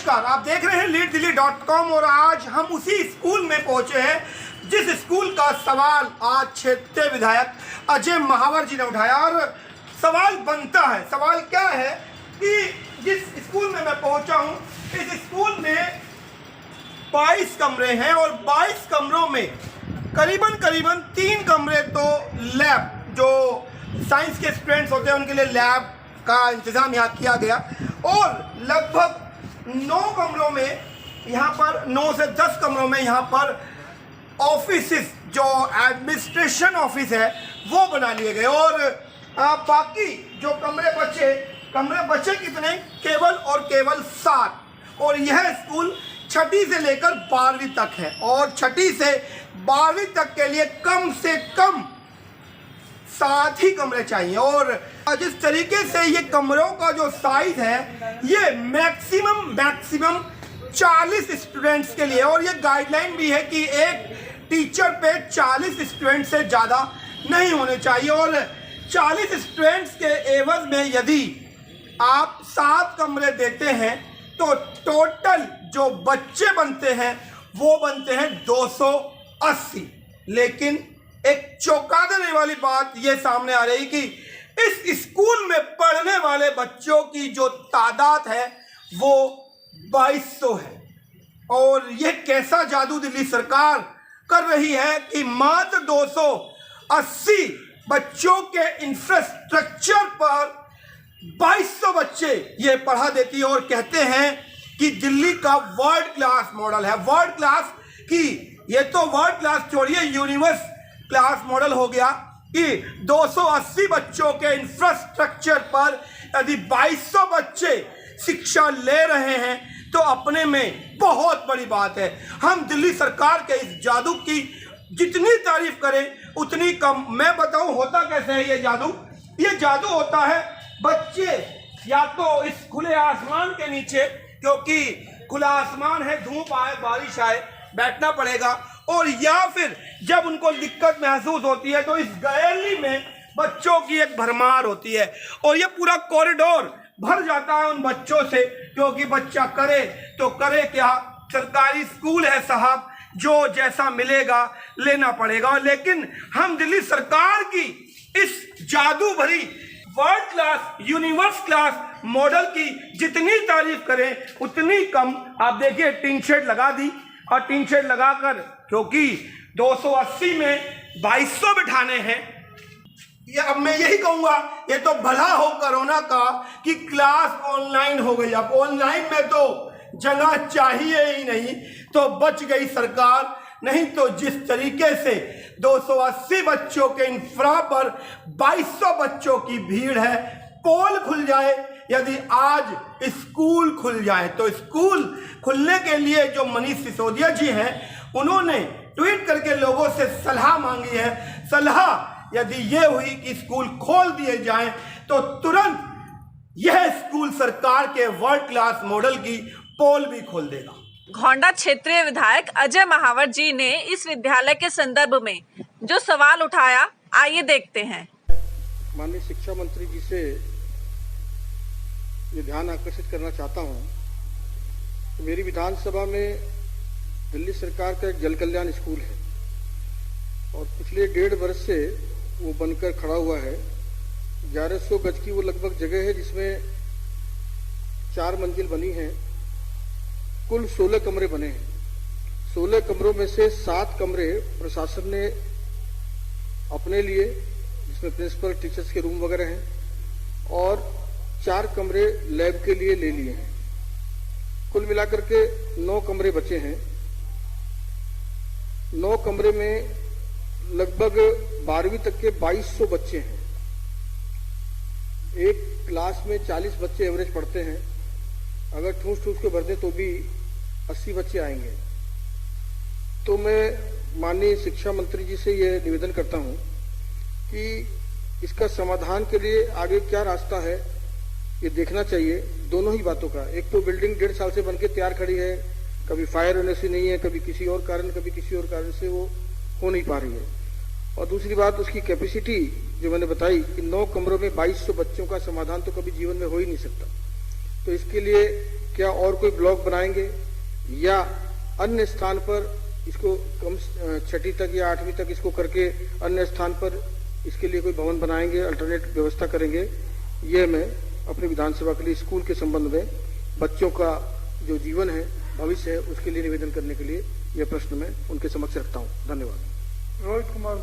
नमस्कार, आप देख रहे हैं leaddelhi.com और आज हम उसी स्कूल में पहुंचे हैं जिस स्कूल का सवाल आज क्षेत्रीय विधायक अजय महावर जी ने उठाया। और सवाल बनता है, सवाल क्या है कि जिस स्कूल में मैं पहुंचा हूं, इस स्कूल में 22 कमरे हैं और 22 कमरों में करीबन 3 कमरे तो लैब, जो साइंस के स्टूडेंट्स होते हैं उनके लिए लैब का इंतज़ाम यहाँ किया गया, और लगभग 9 कमरों में यहाँ पर 9 से 10 कमरों में यहाँ पर ऑफिस, जो एडमिनिस्ट्रेशन ऑफिस है वो बना लिए गए। और बाकी जो कमरे बचे कितने? केवल 7। और यह स्कूल 6ठी से लेकर 12वीं तक है और 6ठी से 12वीं तक के लिए कम से कम 7 ही कमरे चाहिए। और जिस तरीके से ये कमरों का जो साइज है, ये मैक्सिमम 40 स्टूडेंट्स के लिए, और ये गाइडलाइन भी है कि एक टीचर पे 40 स्टूडेंट से ज़्यादा नहीं होने चाहिए। और 40 स्टूडेंट्स के एवज में यदि आप 7 कमरे देते हैं तो टोटल जो बच्चे बनते हैं वो बनते हैं 280। लेकिन एक चौंका देने वाली बात ये सामने आ रही कि इस स्कूल में पढ़ने वाले बच्चों की जो तादाद है वो 2200 है। और ये कैसा जादू दिल्ली सरकार कर रही है कि मात्र 280 बच्चों के इंफ्रास्ट्रक्चर पर 2200 बच्चे ये पढ़ा देती है और कहते हैं कि दिल्ली का वर्ल्ड क्लास मॉडल है। वर्ल्ड क्लास की, ये तो वर्ल्ड क्लास छोड़िए, यूनिवर्स क्लास मॉडल हो गया कि 280 बच्चों के इंफ्रास्ट्रक्चर पर यदि 2200 बच्चे शिक्षा ले रहे हैं तो अपने में बहुत बड़ी बात है। हम दिल्ली सरकार के इस जादू की जितनी तारीफ करें उतनी कम। मैं बताऊं होता कैसे है ये जादू? ये जादू होता है, बच्चे या तो इस खुले आसमान के नीचे, क्योंकि खुला आसमान है, धूप आए बारिश आए बैठना पड़ेगा, और या फिर जब उनको दिक्कत महसूस होती है तो इस गैलरी में बच्चों की एक भरमार होती है और ये पूरा कॉरिडोर भर जाता है उन बच्चों से, क्योंकि बच्चा करे तो करे क्या, सरकारी स्कूल है साहब, जो जैसा मिलेगा लेना पड़ेगा। लेकिन हम दिल्ली सरकार की इस जादू भरी world class, universe class model की जितनी तारीफ करें उतनी कम। आप देखिए टीन शेड लगा दी, और टीन शेड लगाकर, क्योंकि 280 में 2200 बिठाने हैं, ये अब मैं यही कहूंगा, ये तो भला हो कोरोना का कि क्लास ऑनलाइन हो गई। अब ऑनलाइन में तो जगह चाहिए ही नहीं, तो बच गई सरकार। नहीं तो जिस तरीके से 280 बच्चों के इंफ्रा पर 2200 बच्चों की भीड़ है, पोल खुल जाए, यदि आज स्कूल खुल जाए, तो स्कूल खुलने के लिए जो मनीष सिसोदिया जी हैं, उन्होंने ट्वीट करके लोगों से सलाह मांगी है। सलाह यदि ये हुई कि स्कूल खोल दिए जाएं तो तुरंत यह स्कूल सरकार के वर्ल्ड क्लास मॉडल की पोल भी खोल देगा। घोंडा क्षेत्रीय विधायक अजय महावर जी ने इस विद्यालय के संदर्भ में जो सवाल उठाया, आइए देखते हैं। माननीय शिक्षा मंत्री जी से ये ध्यान आकर्षित करना चाहता हूं कि मेरी विधानसभा में दिल्ली सरकार का एक जल कल्याण स्कूल है और पिछले 1.5 वर्ष से वो बनकर खड़ा हुआ है। 1100 गज की वो लगभग जगह है, जिसमें 4 मंजिल बनी है। कुल 16 कमरे बने हैं। 16 कमरों में से 7 कमरे प्रशासन ने अपने लिए, जिसमें प्रिंसिपल टीचर्स के रूम वगैरह हैं, और 4 कमरे लैब के लिए ले लिए हैं। कुल मिलाकर के 9 कमरे बचे हैं। 9 कमरे में लगभग 12वीं तक के 2200 बच्चे हैं। एक क्लास में 40 बच्चे एवरेज पढ़ते हैं। अगर ठूस के भर दें तो भी 80 बच्चे आएंगे। तो मैं माननीय शिक्षा मंत्री जी से यह निवेदन करता हूं कि इसका समाधान के लिए आगे क्या रास्ता है ये देखना चाहिए, दोनों ही बातों का। एक तो बिल्डिंग 1.5 साल से बनके तैयार खड़ी है, कभी फायर होने से नहीं है, कभी किसी और कारण से वो हो नहीं पा रही है। और दूसरी बात, उसकी कैपेसिटी जो मैंने बताई कि 9 कमरों में 2200 बच्चों का समाधान तो कभी जीवन में हो ही नहीं सकता। तो इसके लिए क्या और कोई ब्लॉक बनाएंगे या अन्य स्थान पर इसको कम 6ठी तक या 8वीं तक इसको करके अन्य स्थान पर इसके लिए कोई भवन बनाएंगे, अल्टरनेट व्यवस्था करेंगे। ये मैं अपनी विधानसभा के लिए स्कूल के संबंध में बच्चों का जो जीवन है, भविष्य है, उसके लिए निवेदन करने के लिए यह प्रश्न मैं उनके समक्ष रखता हूं। धन्यवाद। रोहित कुमार।